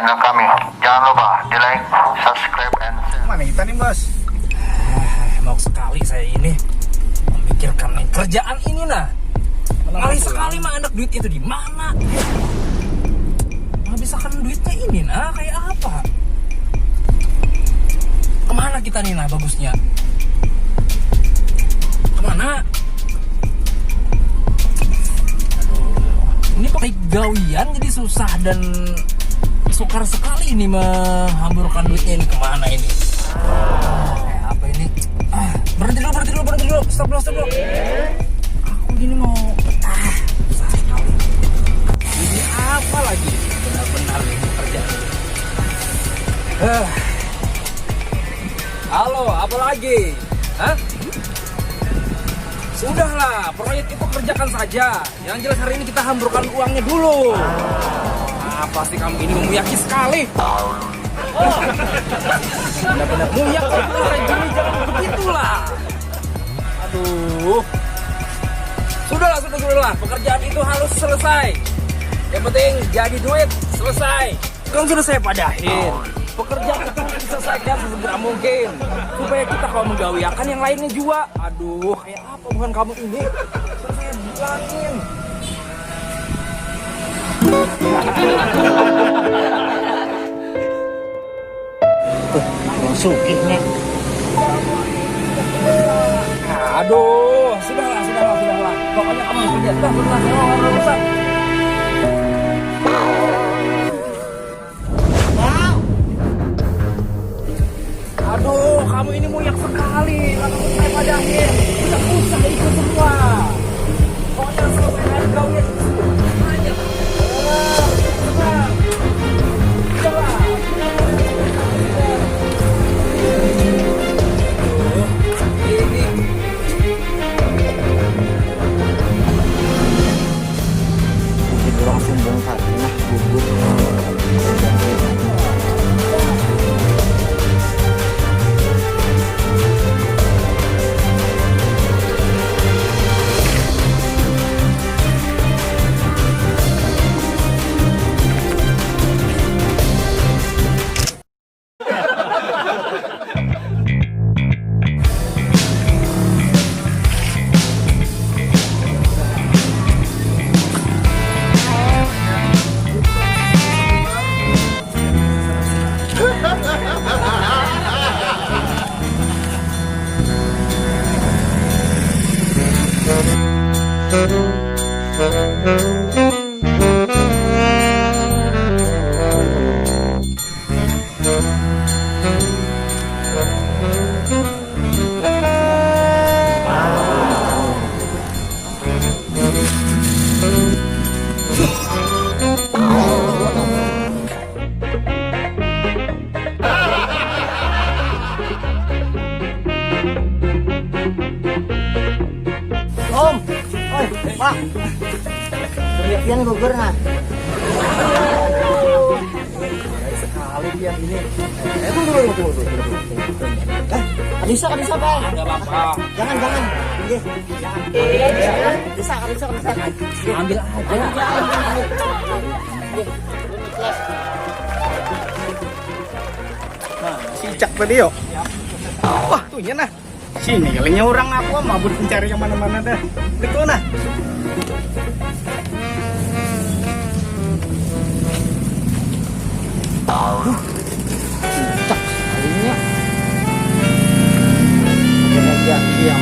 channel kami. Jangan lupa di like, subscribe, and share. Mana kita nih, Bos? Mau sekali saya ini memikirkan kerjaan ini nah. Kali sekali mah anak duit itu di mana? Menghabiskan duitnya ini nah kayak apa? Kemana kita nih nah bagusnya? Kemana? Ini pakai gawian jadi susah dan sukar sekali ini menghamburkan duitnya ini kemana ini? Kayak apa ini? Berhenti dulu, stop dulu. Aku gini mau susah sekali. Ini apa lagi? Benar-benar ini kerjaan. Halo, apa lagi? Hah? Sudahlah, proyek itu kerjakan saja. Yang jelas hari ini kita hamburkan uangnya dulu. Pasti kamu ini memuyaki sekali. Benar-benar muyak. Jangan begitulah. Aduh. Sudahlah. Pekerjaan itu harus selesai. Yang penting jadi duit, selesai. Kan sudah saya padahin. Pekerjaan itu harus diselesaikan sesegera mungkin. Supaya kita kalau menggawiakan yang lainnya juga. Aduh, kayak apa bukan kamu ini? Sudah saya bilangin. Sugih nih. Aduh, sudahlah. Pokoknya kamu harus kerja. Sudah, saya mau urusan. Aduh, kamu ini muyak sekali. Kamu saya padahin. Tidak usah ikut semua. Pokoknya selesai kau ya. Langsung bongkar nah gugur. Om, oi, Pak. Kemudian gugur nah. Sekali dia ini. Tunggu. Bisa Pak. Enggak apa-apa. Jangan. Iya. Bisa. Ambil aja. Nah, cicak tadi yuk. Wah, tuh iya nah. Sini kalinya orang aku mabut mencari yang mana-mana dah. Betul nah. Cicak sekalinya. Diam.